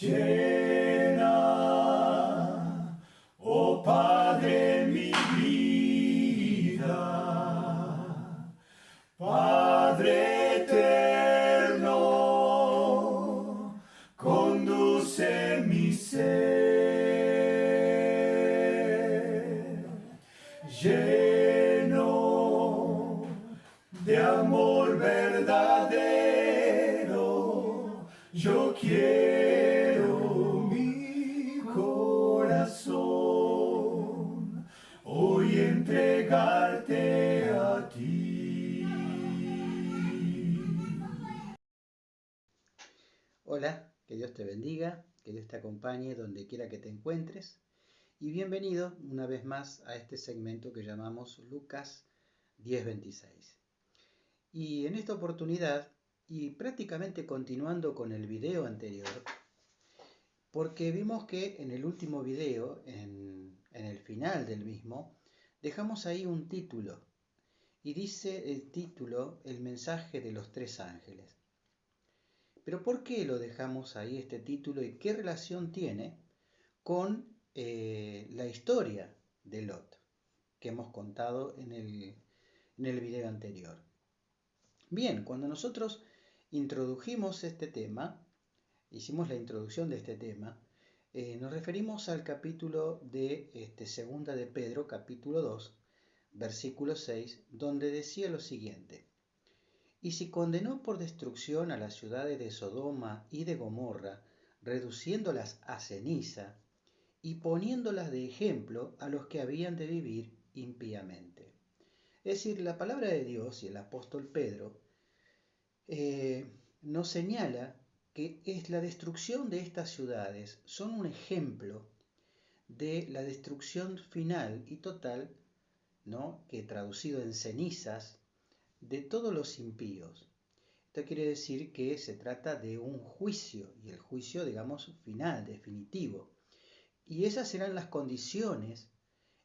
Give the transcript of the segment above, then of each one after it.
Llena, oh Padre, mi vida, Padre eterno, conduce mi ser, lleno de amor verdadero, yo quiero mi corazón hoy entregarte a ti. Hola, que Dios te bendiga, que Dios te acompañe donde quiera que te encuentres y bienvenido una vez más a este segmento que llamamos Lucas 10:26. Y en esta oportunidad, y prácticamente continuando con el video anterior, porque vimos que en el último video, en el final del mismo, dejamos ahí un título y dice el título el mensaje de los tres ángeles. Pero ¿por qué lo dejamos ahí este título y qué relación tiene con la historia de Lot que hemos contado en el video anterior? Bien, cuando nosotros introdujimos este tema, hicimos la introducción de este tema, nos referimos al capítulo de Segunda de Pedro, capítulo 2, versículo 6, donde decía lo siguiente: y si condenó por destrucción a las ciudades de Sodoma y de Gomorra, reduciéndolas a ceniza y poniéndolas de ejemplo a los que habían de vivir impíamente. Es decir, la palabra de Dios y el apóstol Pedro nos señala que es la destrucción de estas ciudades son un ejemplo de la destrucción final y total, ¿no?, que traducido en cenizas, de todos los impíos. Esto quiere decir que se trata de un juicio, y el juicio, digamos, final, definitivo. Y esas serán las condiciones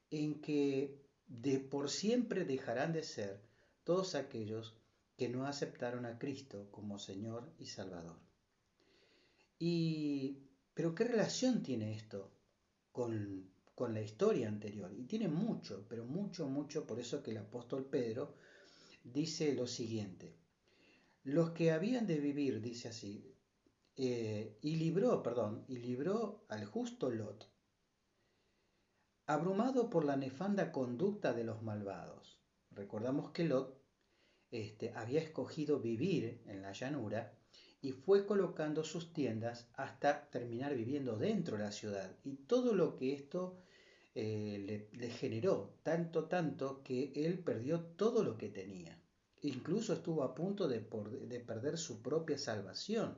en que de por siempre dejarán de ser todos aquellos que no aceptaron a Cristo como Señor y Salvador. Pero ¿qué relación tiene esto con la historia anterior? Y tiene mucho, pero mucho, mucho, por eso que el apóstol Pedro dice lo siguiente: los que habían de vivir, dice así, y libró al justo Lot, abrumado por la nefanda conducta de los malvados. Recordamos que Lot había escogido vivir en la llanura y fue colocando sus tiendas hasta terminar viviendo dentro de la ciudad. Y todo lo que esto le generó, tanto que él perdió todo lo que tenía. Incluso estuvo a punto de perder su propia salvación.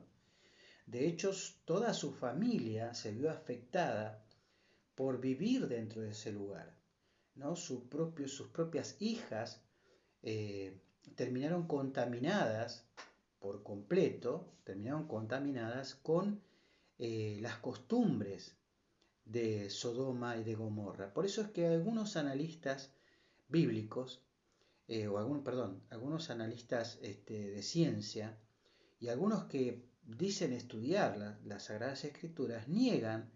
De hecho, toda su familia se vio afectada por vivir dentro de ese lugar, ¿no? Sus propias hijas eh, terminaron contaminadas por completo, terminaron contaminadas con las costumbres de Sodoma y de Gomorra. Por eso es que algunos analistas bíblicos, algunos analistas de ciencia y algunos que dicen estudiar las Sagradas Escrituras niegan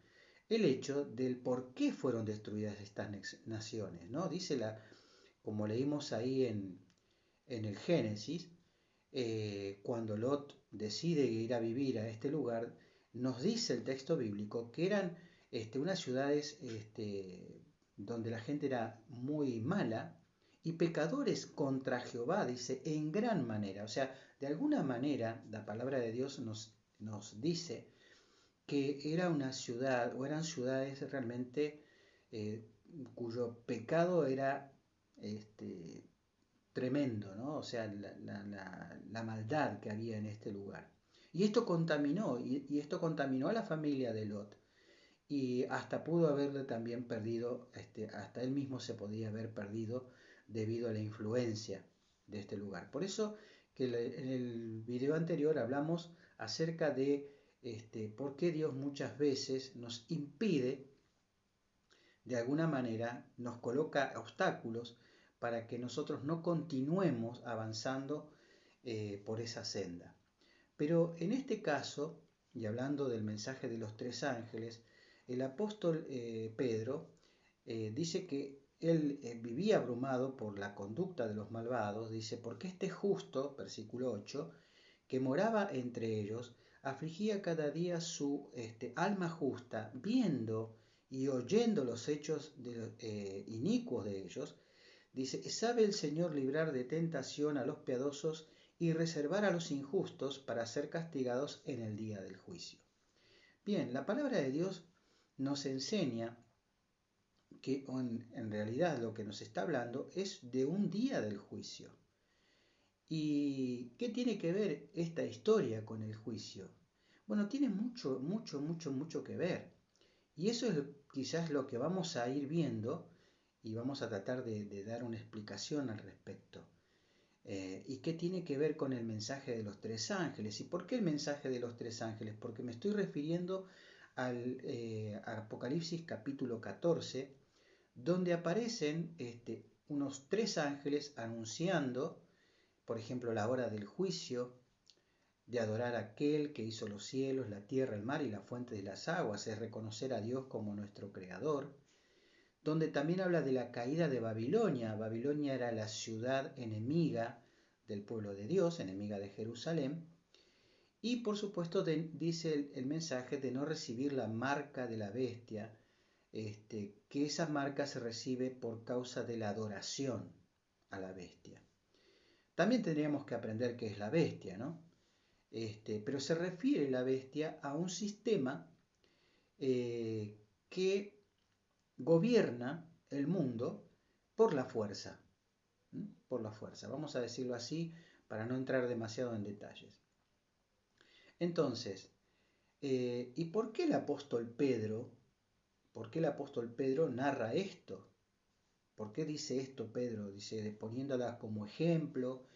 el hecho del por qué fueron destruidas estas naciones, ¿no? Como leímos ahí en el Génesis, cuando Lot decide ir a vivir a este lugar, nos dice el texto bíblico que eran unas ciudades donde la gente era muy mala y pecadores contra Jehová, dice, en gran manera. O sea, de alguna manera la palabra de Dios nos dice que era una ciudad o eran ciudades realmente cuyo pecado era tremendo, ¿no? O sea, la maldad que había en este lugar. Y esto contaminó, y esto contaminó a la familia de Lot. Y hasta pudo haberle también perdido, hasta él mismo se podía haber perdido debido a la influencia de este lugar. Por eso que en el video anterior hablamos acerca de por qué Dios muchas veces nos impide, de alguna manera, nos coloca obstáculos para que nosotros no continuemos avanzando por esa senda. Pero en este caso, y hablando del mensaje de los tres ángeles, el apóstol Pedro dice que él vivía abrumado por la conducta de los malvados, dice, porque este justo, versículo 8, que moraba entre ellos, afligía cada día su alma justa, viendo y oyendo los hechos inicuos de ellos. Dice, ¿sabe el Señor librar de tentación a los piadosos y reservar a los injustos para ser castigados en el día del juicio? Bien, la palabra de Dios nos enseña que en realidad lo que nos está hablando es de un día del juicio. ¿Y qué tiene que ver esta historia con el juicio? Bueno, tiene mucho que ver. Y eso es quizás lo que vamos a ir viendo y vamos a tratar de dar una explicación al respecto. ¿Y qué tiene que ver con el mensaje de los tres ángeles? ¿Y por qué el mensaje de los tres ángeles? Porque me estoy refiriendo al Apocalipsis capítulo 14, donde aparecen unos tres ángeles anunciando, por ejemplo, la hora del juicio, de adorar a aquel que hizo los cielos, la tierra, el mar y la fuente de las aguas, es reconocer a Dios como nuestro creador, donde también habla de la caída de Babilonia. Babilonia era la ciudad enemiga del pueblo de Dios, enemiga de Jerusalén, y por supuesto dice el mensaje de no recibir la marca de la bestia, que esa marca se recibe por causa de la adoración a la bestia. También tendríamos que aprender qué es la bestia, ¿no? Pero se refiere la bestia a un sistema que gobierna el mundo por la fuerza. Por la fuerza, vamos a decirlo así para no entrar demasiado en detalles. Entonces, ¿y por qué el apóstol Pedro narra esto? ¿Por qué dice esto Pedro? Dice, poniéndola como ejemplo,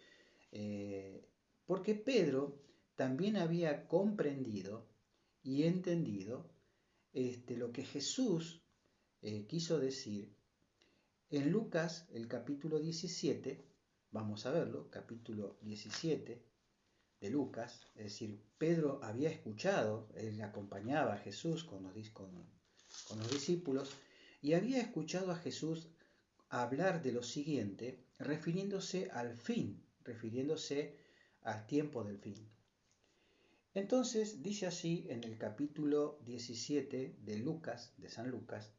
porque Pedro también había comprendido y entendido lo que Jesús quiso decir en Lucas, el capítulo 17, vamos a verlo, capítulo 17 de Lucas, es decir, Pedro había escuchado, él acompañaba a Jesús con los discípulos, y había escuchado a Jesús hablar de lo siguiente, refiriéndose al fin, refiriéndose al tiempo del fin. Entonces dice así en el capítulo 17 de Lucas, de San Lucas,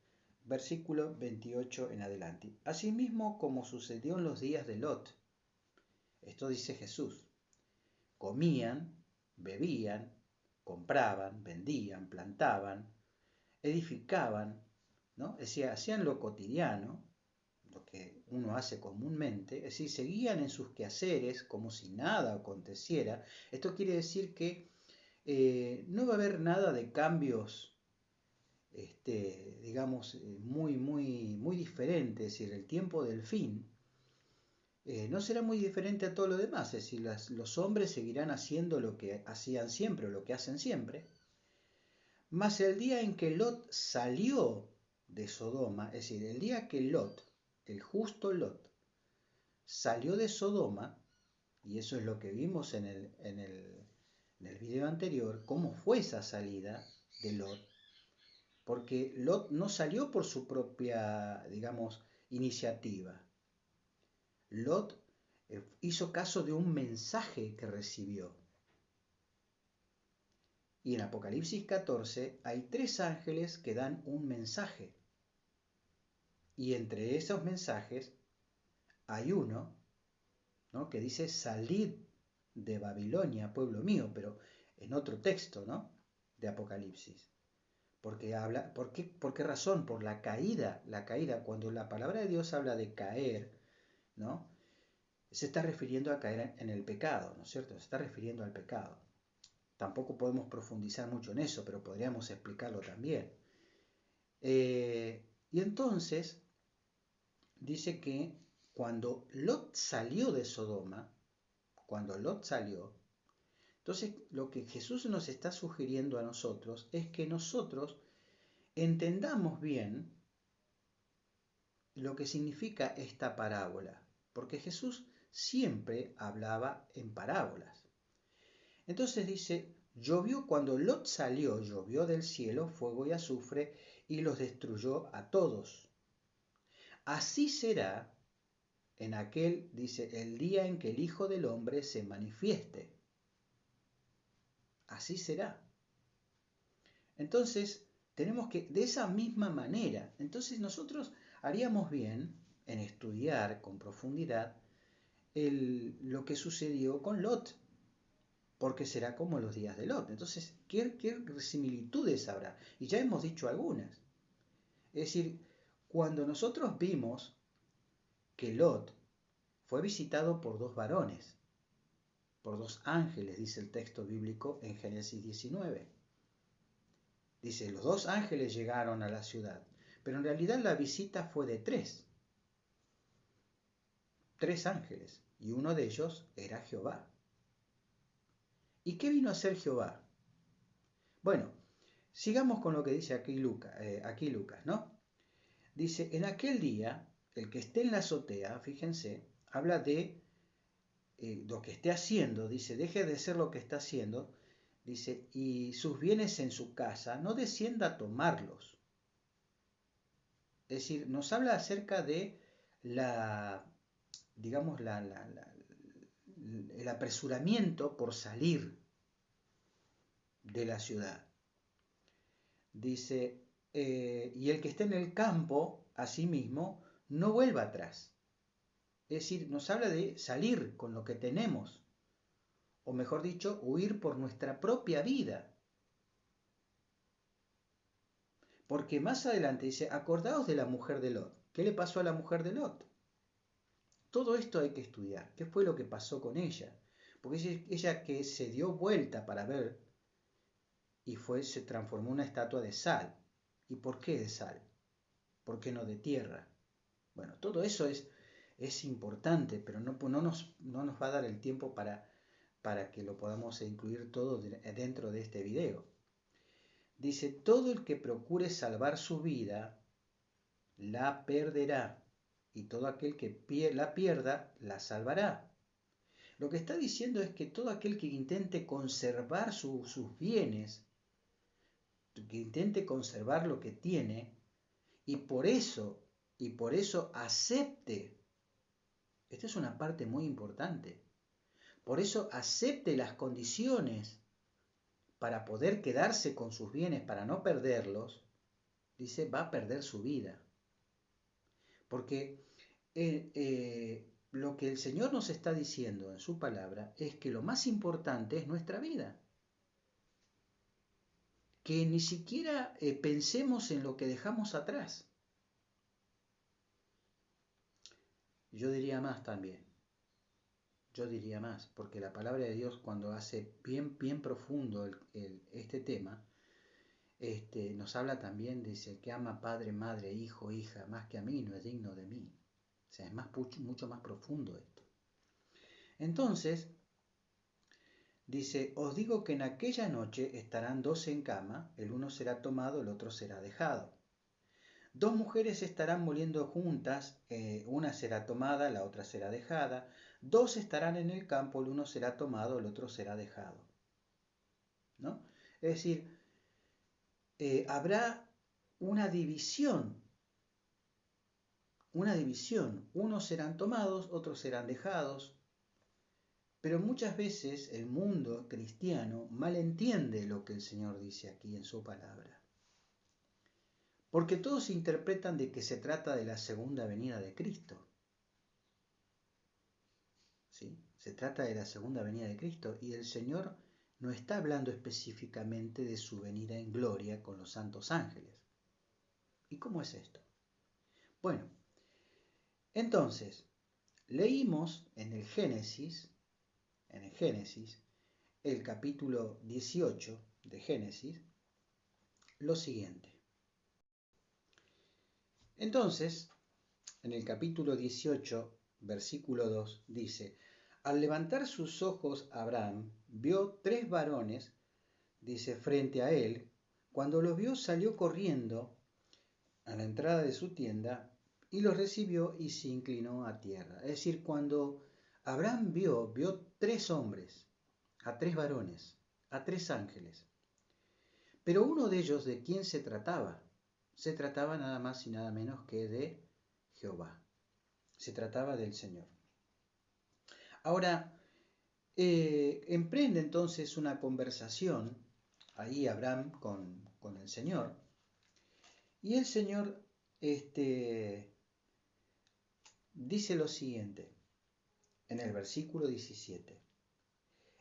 versículo 28 en adelante. Asimismo como sucedió en los días de Lot, esto dice Jesús, comían, bebían, compraban, vendían, plantaban, edificaban, ¿no? Es decir, hacían lo cotidiano, lo que uno hace comúnmente, es decir, seguían en sus quehaceres como si nada aconteciera. Esto quiere decir que no va a haber nada de cambios, digamos, muy diferentes, es decir, el tiempo del fin no será muy diferente a todo lo demás, es decir, los hombres seguirán haciendo lo que hacían siempre o lo que hacen siempre, mas el día en que Lot salió de Sodoma, es decir, el día que Lot, el justo Lot, salió de Sodoma, y eso es lo que vimos en el video anterior, cómo fue esa salida de Lot, porque Lot no salió por su propia, digamos, iniciativa. Lot hizo caso de un mensaje que recibió. Y en Apocalipsis 14 hay tres ángeles que dan un mensaje. Y entre esos mensajes hay uno, ¿no?, que dice, salid de Babilonia, pueblo mío, pero en otro texto, ¿no?, de Apocalipsis. Porque habla, ¿por qué razón? Por la caída. Cuando la palabra de Dios habla de caer, ¿no?, se está refiriendo a caer en el pecado, ¿no es cierto? Se está refiriendo al pecado. Tampoco podemos profundizar mucho en eso, pero podríamos explicarlo también. Y entonces dice que cuando Lot salió de Sodoma, entonces lo que Jesús nos está sugiriendo a nosotros es que nosotros entendamos bien lo que significa esta parábola, porque Jesús siempre hablaba en parábolas. Entonces dice, Llovió cuando Lot salió, llovió del cielo fuego y azufre y los destruyó a todos. Así será en aquel, dice, el día en que el Hijo del Hombre se manifieste. Así será. Entonces, tenemos que, de esa misma manera, entonces nosotros haríamos bien en estudiar con profundidad lo que sucedió con Lot, porque será como los días de Lot. Entonces, ¿qué similitudes habrá? Y ya hemos dicho algunas. Es decir, cuando nosotros vimos que Lot fue visitado por dos varones, por dos ángeles, dice el texto bíblico en Génesis 19. Dice, los dos ángeles llegaron a la ciudad, pero en realidad la visita fue de tres ángeles, y uno de ellos era Jehová. ¿Y qué vino a hacer Jehová? Bueno, sigamos con lo que dice aquí Lucas, ¿no? Dice, en aquel día, el que esté en la azotea, fíjense, habla de lo que esté haciendo, dice, deje de ser lo que está haciendo, dice, y sus bienes en su casa, no descienda a tomarlos. Es decir, nos habla acerca de digamos, el apresuramiento por salir de la ciudad. Dice, y el que esté en el campo, asimismo, no vuelva atrás. Es decir, nos habla de salir con lo que tenemos, o mejor dicho, huir por nuestra propia vida. Porque más adelante dice, acordaos de la mujer de Lot. ¿Qué le pasó a la mujer de Lot? Todo esto hay que estudiar. ¿Qué fue lo que pasó con ella? Porque es ella que se dio vuelta para ver y se transformó en una estatua de sal. ¿Y por qué de sal? ¿Por qué no de tierra? Bueno, todo eso es importante, pero no nos va a dar el tiempo para que lo podamos incluir todo dentro de este video. Dice, todo el que procure salvar su vida, la perderá, y todo aquel que la pierda, la salvará. Lo que está diciendo es que todo aquel que intente conservar sus bienes, que intente conservar lo que tiene, y por eso acepte, esta es una parte muy importante, por eso acepte las condiciones para poder quedarse con sus bienes, para no perderlos, dice, va a perder su vida. Porque lo que el Señor nos está diciendo en su palabra es que lo más importante es nuestra vida. Que ni siquiera pensemos en lo que dejamos atrás. Yo diría más también. Yo diría más, porque la palabra de Dios cuando hace bien profundo este tema, nos habla también, dice, el que ama padre, madre, hijo, hija, más que a mí, no es digno de mí. O sea, es mucho más profundo esto. Entonces, dice, os digo que en aquella noche estarán dos en cama, el uno será tomado, el otro será dejado. Dos mujeres estarán moliendo juntas, una será tomada, la otra será dejada. Dos estarán en el campo, el uno será tomado, el otro será dejado. ¿No? Es decir, habrá una división. Unos serán tomados, otros serán dejados. Pero muchas veces el mundo cristiano malentiende lo que el Señor dice aquí en su palabra. Porque todos interpretan de que se trata de la segunda venida de Cristo. ¿Sí? Se trata de la segunda venida de Cristo y el Señor no está hablando específicamente de su venida en gloria con los santos ángeles. ¿Y cómo es esto? Bueno, entonces, leímos en el Génesis, el capítulo 18 de Génesis, lo siguiente. Entonces, en el capítulo 18, versículo 2, dice, al levantar sus ojos Abraham vio tres varones, dice, frente a él. Cuando los vio salió corriendo a la entrada de su tienda y los recibió y se inclinó a tierra. Es decir, cuando Abraham vio tres hombres, a tres varones, a 3 ángeles. Pero uno de ellos, ¿de quién se trataba? Se trataba nada más y nada menos que de Jehová. Se trataba del Señor. Ahora, emprende entonces una conversación ahí Abraham con el Señor. Y el Señor dice lo siguiente en el versículo 17.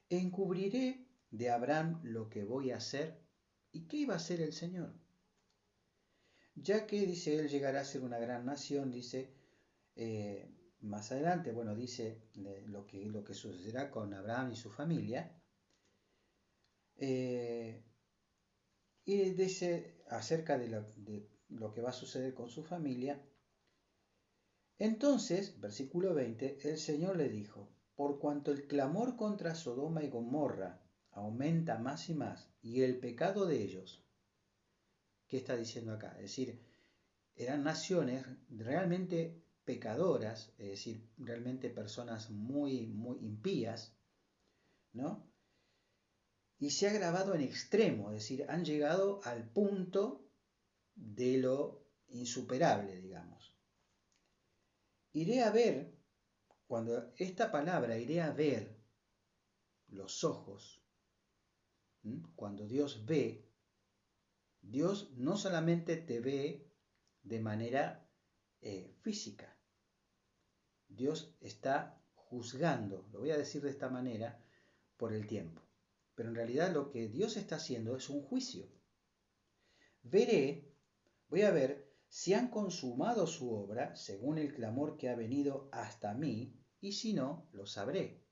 Encubriré de Abraham lo que voy a hacer. ¿Y qué iba a hacer el Señor? Ya que, dice, él llegará a ser una gran nación, dice, más adelante, bueno, dice lo que sucederá con Abraham y su familia. Y dice acerca de lo que va a suceder con su familia. Entonces, versículo 20, el Señor le dijo, por cuanto el clamor contra Sodoma y Gomorra aumenta más y más, y el pecado de ellos, ¿qué está diciendo acá? Es decir, eran naciones realmente pecadoras, es decir, realmente personas muy, muy impías, ¿no? Y se ha agravado en extremo, es decir, han llegado al punto de lo insuperable, digamos. Iré a ver, cuando esta palabra iré a ver, los ojos, cuando Dios ve, Dios no solamente te ve de manera física, Dios está juzgando, lo voy a decir de esta manera, por el tiempo. Pero en realidad lo que Dios está haciendo es un juicio. Voy a ver si han consumado su obra según el clamor que ha venido hasta mí, y si no, lo sabré.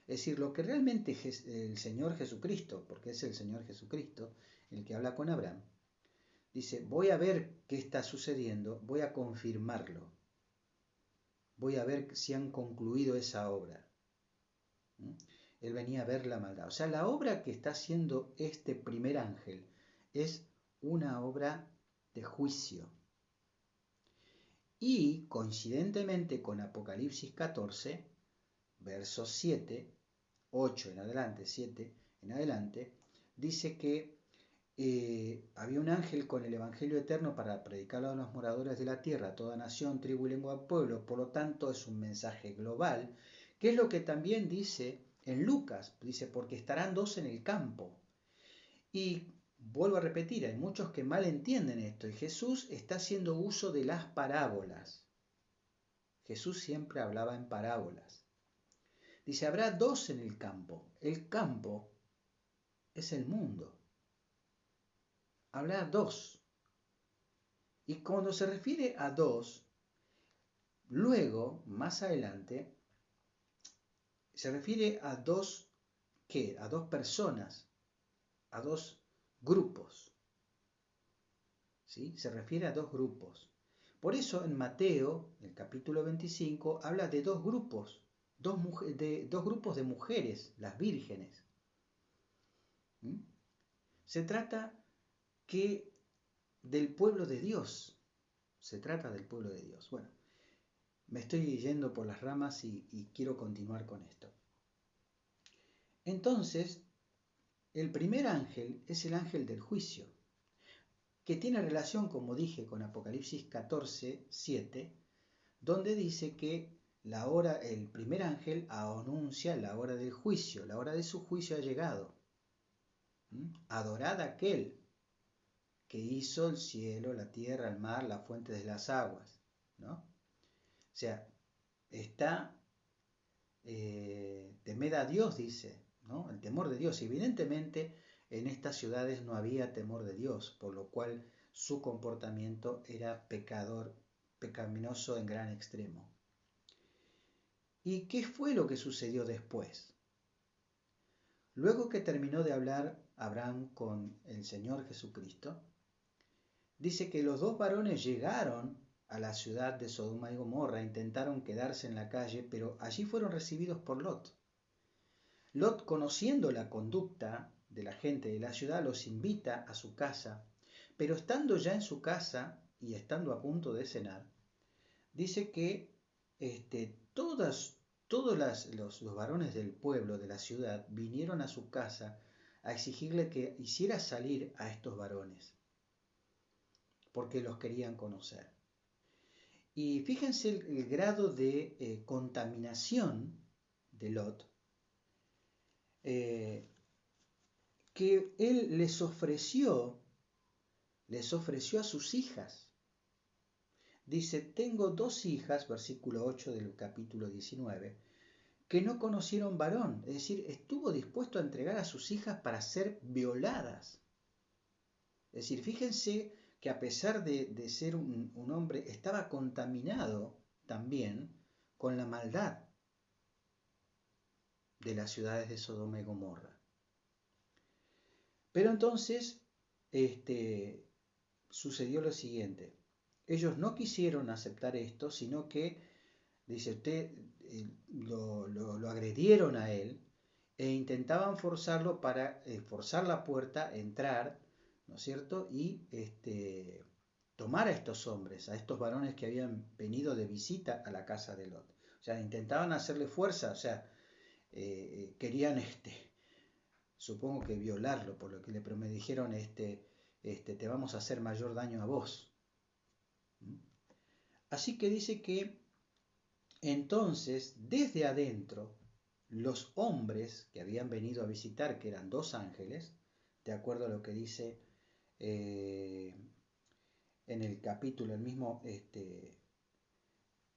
Es decir, lo que realmente el Señor Jesucristo, porque es el Señor Jesucristo el que habla con Abraham, dice, voy a ver qué está sucediendo, voy a confirmarlo. Voy a ver si han concluido esa obra. Él venía a ver la maldad. O sea, la obra que está haciendo este primer ángel es una obra de juicio. Y coincidentemente con Apocalipsis 14, versos 7, 8 en adelante, 7 en adelante, dice que había un ángel con el Evangelio eterno para predicarlo a los moradores de la tierra, toda nación, tribu y lengua, pueblo. Por lo tanto, es un mensaje global, que es lo que también dice en Lucas, dice, porque estarán 2 en el campo. Y vuelvo a repetir, hay muchos que mal entienden esto, y Jesús está haciendo uso de las parábolas. Jesús siempre hablaba en parábolas. Dice, habrá 2 en el campo. El campo es el mundo. Habrá 2. Y cuando se refiere a 2, luego, más adelante, se refiere a 2, ¿qué? A 2 personas, a 2 grupos. ¿Sí? Se refiere a 2 grupos. Por eso en Mateo, el capítulo 25, habla de 2 grupos, dos grupos de mujeres, las vírgenes. Se trata del pueblo de Dios. Se trata del pueblo de Dios. Bueno, me estoy yendo por las ramas y quiero continuar con esto. Entonces, el primer ángel es el ángel del juicio, que tiene relación, como dije, con Apocalipsis 14, 7, donde dice que el primer ángel anuncia la hora del juicio, la hora de su juicio ha llegado. Adorad a aquel que hizo el cielo, la tierra, el mar, la fuente de las aguas, ¿no? O sea, temed a Dios, dice, ¿no? El temor de Dios. Evidentemente, en estas ciudades no había temor de Dios, por lo cual su comportamiento era pecaminoso en gran extremo. ¿Y qué fue lo que sucedió después? Luego que terminó de hablar Abraham con el Señor Jesucristo, dice que los 2 varones llegaron a la ciudad de Sodoma y Gomorra, intentaron quedarse en la calle, pero allí fueron recibidos por Lot. Lot, conociendo la conducta de la gente de la ciudad, los invita a su casa, pero estando ya en su casa y estando a punto de cenar, dice que todos los varones del pueblo, de la ciudad, vinieron a su casa a exigirle que hiciera salir a estos varones, porque los querían conocer. Y fíjense el grado de contaminación de Lot, que él les ofreció a sus hijas. Dice, tengo 2 hijas, versículo 8 del capítulo 19, que no conocieron varón. Es decir, estuvo dispuesto a entregar a sus hijas para ser violadas. Es decir, fíjense que a pesar de ser un hombre, estaba contaminado también con la maldad de las ciudades de Sodoma y Gomorra. Pero entonces, sucedió lo siguiente. Ellos no quisieron aceptar esto, sino que, dice usted, lo agredieron a él e intentaban forzarlo para forzar la puerta, entrar, ¿no es cierto? Y tomar a estos hombres, a estos varones que habían venido de visita a la casa de Lot. O sea, intentaban hacerle fuerza, o sea, querían, supongo que violarlo, por lo que le dijeron, te vamos a hacer mayor daño a vos. Así que dice que entonces, desde adentro, los hombres que habían venido a visitar, que eran 2 ángeles, de acuerdo a lo que dice en el capítulo, el mismo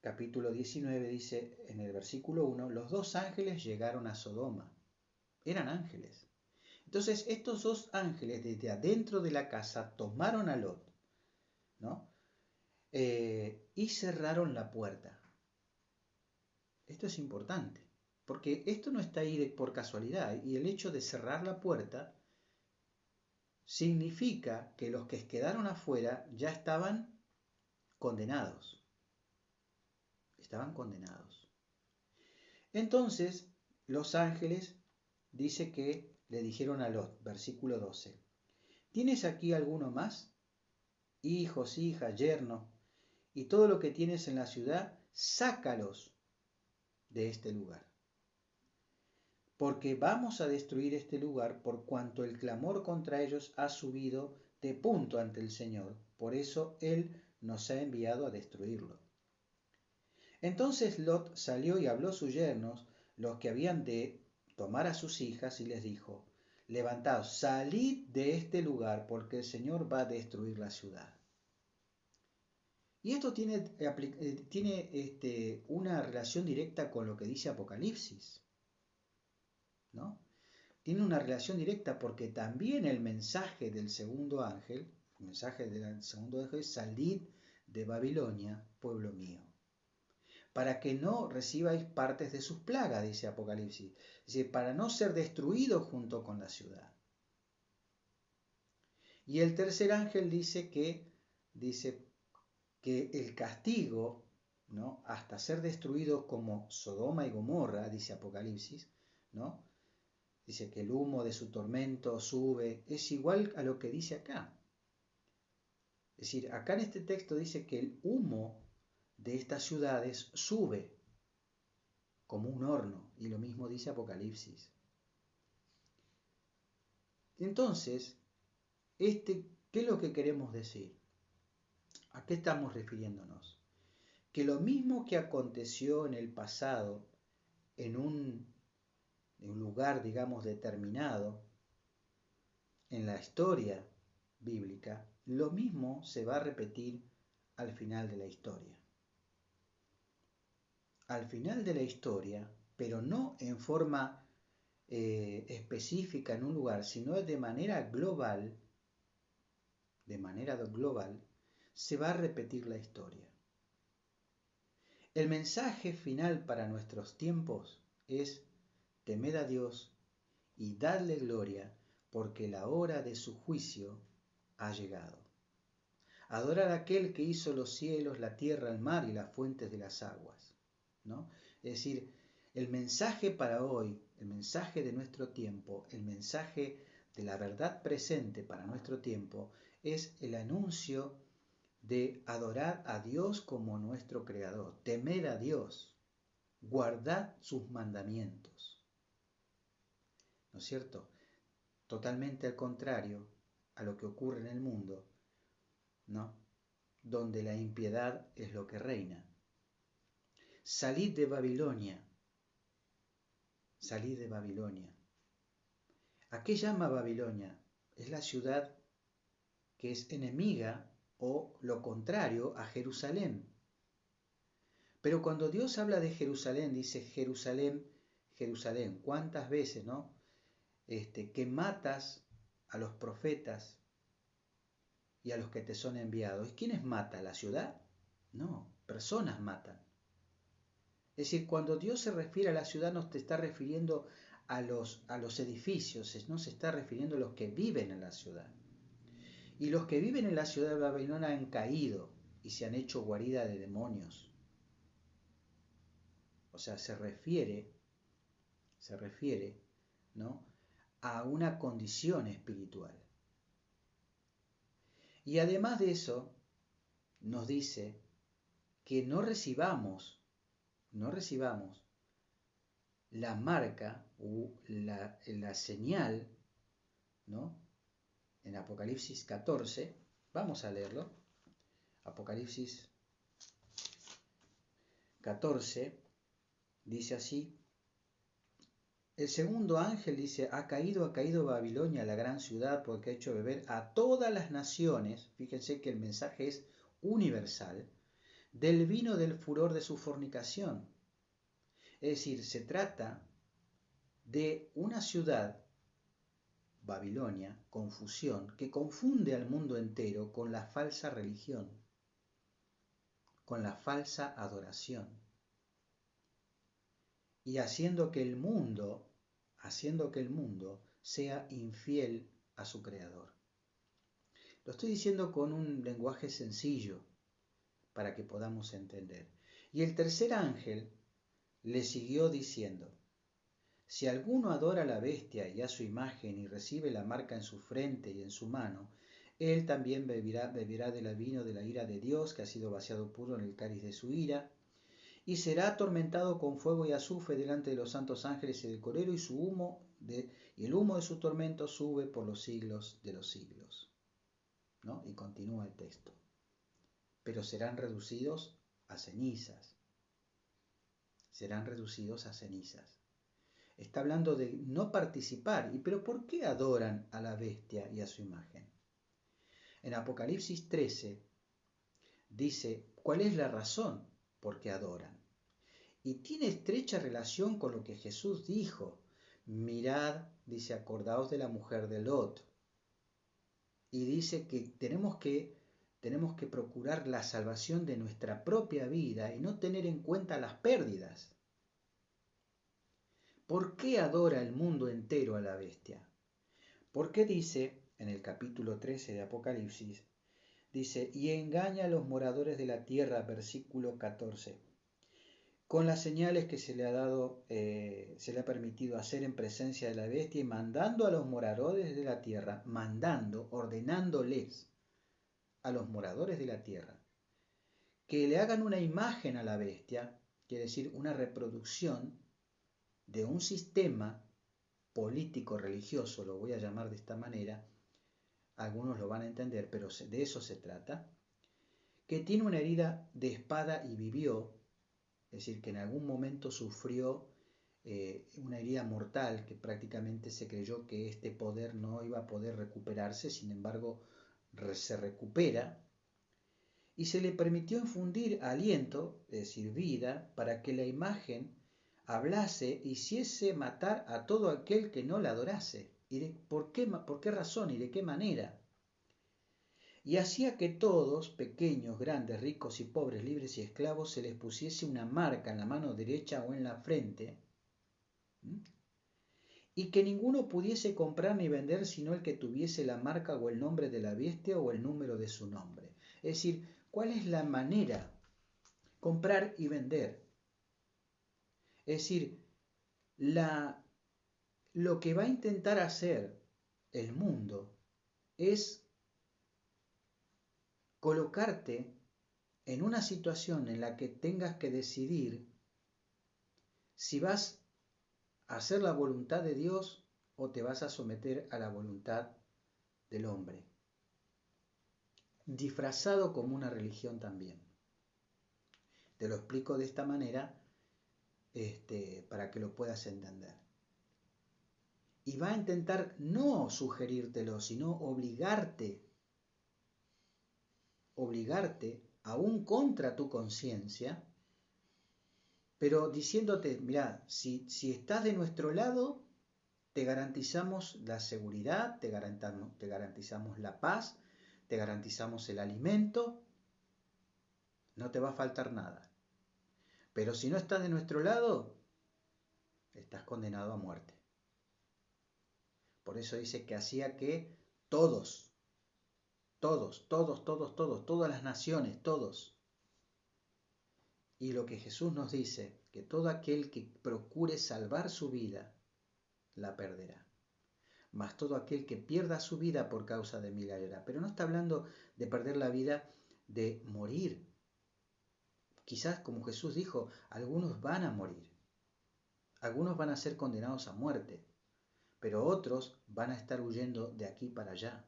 capítulo 19, dice en el versículo 1, los 2 ángeles llegaron a Sodoma. Eran ángeles. Entonces, estos 2 ángeles desde adentro de la casa tomaron a Lot, ¿no? Y cerraron la puerta. Esto es importante, porque esto no está ahí por casualidad, y el hecho de cerrar la puerta significa que los que quedaron afuera ya estaban condenados. Estaban condenados. Entonces, los ángeles dice que le dijeron a Lot, versículo 12, ¿tienes aquí alguno más? Hijos, hijas, yernos, y todo lo que tienes en la ciudad, sácalos de este lugar. Porque vamos a destruir este lugar por cuanto el clamor contra ellos ha subido de punto ante el Señor. Por eso Él nos ha enviado a destruirlo. Entonces Lot salió y habló a sus yernos, los que habían de tomar a sus hijas, y les dijo, levantaos, salid de este lugar, porque el Señor va a destruir la ciudad. Y esto tiene una relación directa con lo que dice Apocalipsis, ¿no? Tiene una relación directa porque también el mensaje del segundo ángel, es salid de Babilonia, pueblo mío, para que no recibáis partes de sus plagas, dice Apocalipsis, es decir, para no ser destruidos junto con la ciudad. Y el tercer ángel dice que el castigo, ¿no?, hasta ser destruidos como Sodoma y Gomorra, dice Apocalipsis, ¿no?, dice que el humo de su tormento sube, es igual a lo que dice acá. Es decir, acá en este texto dice que el humo de estas ciudades sube como un horno, y lo mismo dice Apocalipsis. Entonces, ¿qué es lo que queremos decir? ¿A qué estamos refiriéndonos? Que lo mismo que aconteció en el pasado, en un lugar, digamos, determinado, en la historia bíblica, lo mismo se va a repetir al final de la historia. Al final de la historia, pero no en forma específica en un lugar, sino de manera global, se va a repetir la historia. El mensaje final para nuestros tiempos es: temed a Dios y dadle gloria, porque la hora de su juicio ha llegado. Adorar a aquel que hizo los cielos, la tierra, el mar y las fuentes de las aguas, ¿no? Es decir, el mensaje para hoy, el mensaje de nuestro tiempo, el mensaje de la verdad presente para nuestro tiempo, es el anuncio de adorar a Dios como nuestro Creador, temer a Dios, guardar sus mandamientos, ¿no es cierto? totalmente al contrario a lo que ocurre en el mundo, ¿no? Donde la impiedad es lo que reina. Salid de Babilonia, salid de Babilonia. ¿A qué llama Babilonia? Es la ciudad que es enemiga o lo contrario a Jerusalén. Pero cuando Dios habla de Jerusalén, dice Jerusalén, Jerusalén, ¿cuántas veces, no? Que matas a los profetas y a los que te son enviados. ¿Y quiénes mata? ¿La ciudad? No, personas matan. Es decir, cuando Dios se refiere a la ciudad no te está refiriendo a los edificios, no se está refiriendo a los que viven en la ciudad. Y los que viven en la ciudad de Babilonia han caído y se han hecho guarida de demonios. O sea, se refiere, ¿no?, a una condición espiritual. Y además de eso, nos dice que no recibamos la marca o la señal, ¿no? En Apocalipsis 14, vamos a leerlo. Apocalipsis 14 dice así: el segundo ángel dice, ha caído Babilonia, la gran ciudad, porque ha hecho beber a todas las naciones, fíjense que el mensaje es universal, del vino del furor de su fornicación. Es decir, se trata de una ciudad, Babilonia, confusión, que confunde al mundo entero con la falsa religión, con la falsa adoración, y haciendo que el mundo sea infiel a su creador. Lo estoy diciendo con un lenguaje sencillo para que podamos entender. Y el tercer ángel le siguió diciendo, si alguno adora a la bestia y a su imagen y recibe la marca en su frente y en su mano, él también beberá del vino de la ira de Dios, que ha sido vaciado puro en el cáliz de su ira, y será atormentado con fuego y azufre delante de los santos ángeles y del Cordero, y el humo de su tormento sube por los siglos de los siglos. ¿No? Y continúa el texto. Pero serán reducidos a cenizas. Serán reducidos a cenizas. Está hablando de no participar. ¿Pero por qué adoran a la bestia y a su imagen? En Apocalipsis 13 dice cuál es la razón por qué adoran. Y tiene estrecha relación con lo que Jesús dijo. Mirad, dice, acordaos de la mujer de Lot. Y dice que tenemos que procurar la salvación de nuestra propia vida y no tener en cuenta las pérdidas. ¿Por qué adora el mundo entero a la bestia? Porque dice, en el capítulo 13 de Apocalipsis, dice, y engaña a los moradores de la tierra, versículo 14, con las señales que se le ha permitido hacer en presencia de la bestia, y mandando a los moradores de la tierra, ordenándoles a los moradores de la tierra, que le hagan una imagen a la bestia, quiere decir una reproducción de un sistema político religioso, lo voy a llamar de esta manera, algunos lo van a entender, pero de eso se trata, que tiene una herida de espada y vivió, es decir, que en algún momento sufrió una herida mortal, que prácticamente se creyó que este poder no iba a poder recuperarse, sin embargo se recupera, y se le permitió infundir aliento, es decir, vida, para que la imagen hablase, hiciese matar a todo aquel que no la adorase. ¿Por qué razón y de qué manera? Y hacía que todos, pequeños, grandes, ricos y pobres, libres y esclavos, se les pusiese una marca en la mano derecha o en la frente, y que ninguno pudiese comprar ni vender sino el que tuviese la marca o el nombre de la bestia o el número de su nombre. Es decir, ¿cuál es la manera? Comprar y vender. Es decir, lo que va a intentar hacer el mundo es colocarte en una situación en la que tengas que decidir si vas a hacer la voluntad de Dios o te vas a someter a la voluntad del hombre, disfrazado como una religión también. Te lo explico de esta manera para que lo puedas entender. Y va a intentar no sugerírtelo, sino obligarte, aún contra tu conciencia, pero diciéndote, mira, si estás de nuestro lado, te garantizamos la seguridad, te garantizamos la paz, te garantizamos el alimento, no te va a faltar nada. Pero si no estás de nuestro lado, estás condenado a muerte. Por eso dice que hacía que todas las naciones, todos. Y lo que Jesús nos dice, que todo aquel que procure salvar su vida, la perderá. Mas todo aquel que pierda su vida por causa de mí la hallará. Pero no está hablando de perder la vida, de morir. Quizás, como Jesús dijo, algunos van a morir. Algunos van a ser condenados a muerte. Pero otros van a estar huyendo de aquí para allá.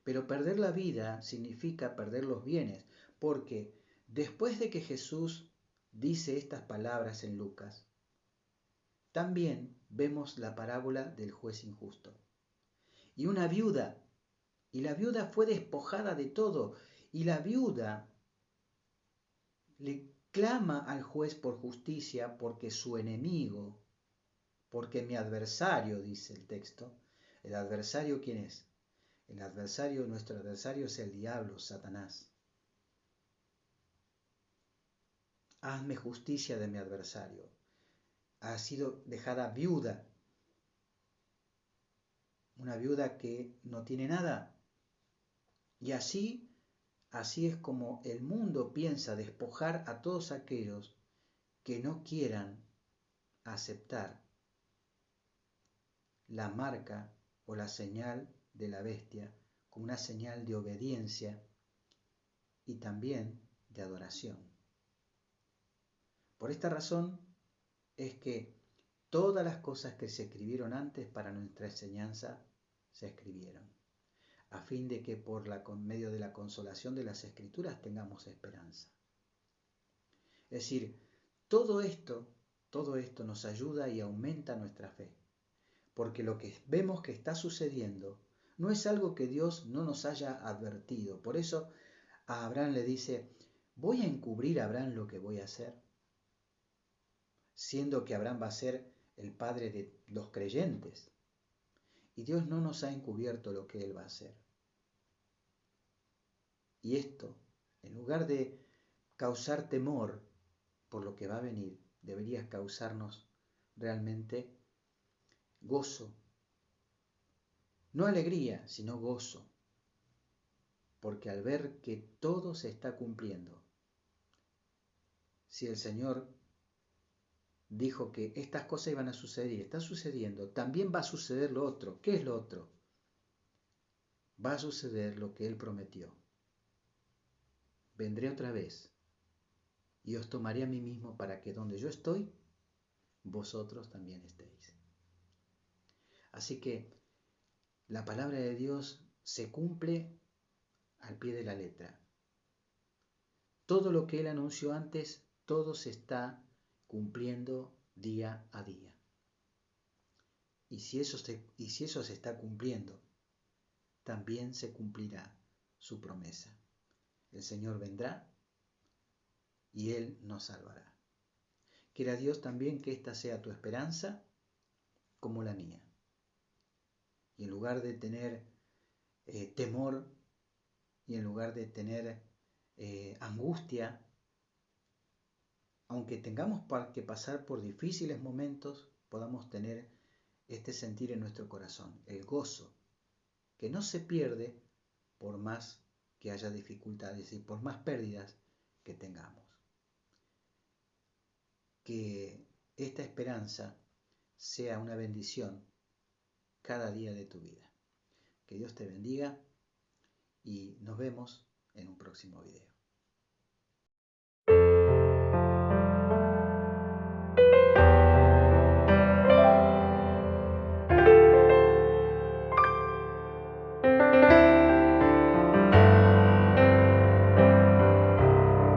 Pero perder la vida significa perder los bienes, porque después de que Jesús dice estas palabras en Lucas, también vemos la parábola del juez injusto. Y una viuda, y la viuda fue despojada de todo, y la viuda le clama al juez por justicia porque su enemigo, porque mi adversario, dice el texto, ¿el adversario quién es? El adversario, nuestro adversario es el diablo, Satanás. Hazme justicia de mi adversario. Ha sido dejada viuda. Una viuda que no tiene nada. Y así es como el mundo piensa despojar a todos aquellos que no quieran aceptar la marca o la señal de la bestia como una señal de obediencia y también de adoración. Por esta razón es que todas las cosas que se escribieron antes para nuestra enseñanza se escribieron, a fin de que por medio de la consolación de las Escrituras tengamos esperanza. Es decir, todo esto nos ayuda y aumenta nuestra fe, porque lo que vemos que está sucediendo no es algo que Dios no nos haya advertido. Por eso a Abraham le dice, ¿voy a encubrir a Abraham lo que voy a hacer? Siendo que Abraham va a ser el padre de los creyentes. Y Dios no nos ha encubierto lo que Él va a hacer. Y esto, en lugar de causar temor por lo que va a venir, debería causarnos realmente gozo. No alegría, sino gozo. Porque al ver que todo se está cumpliendo, si el Señor dijo que estas cosas iban a suceder y está sucediendo, también va a suceder lo otro. ¿Qué es lo otro? Va a suceder lo que Él prometió. Vendré otra vez y os tomaré a mí mismo para que donde yo estoy, vosotros también estéis. Así que la palabra de Dios se cumple al pie de la letra. Todo lo que Él anunció antes, todo se está cumpliendo día a día. Y si eso se está cumpliendo, también se cumplirá su promesa. El Señor vendrá y Él nos salvará. Quiera Dios también que esta sea tu esperanza como la mía. Y en lugar de tener temor y en lugar de tener angustia, aunque tengamos que pasar por difíciles momentos, podamos tener este sentir en nuestro corazón, el gozo, que no se pierde por más que haya dificultades y por más pérdidas que tengamos. Que esta esperanza sea una bendición cada día de tu vida. Que Dios te bendiga y nos vemos en un próximo video.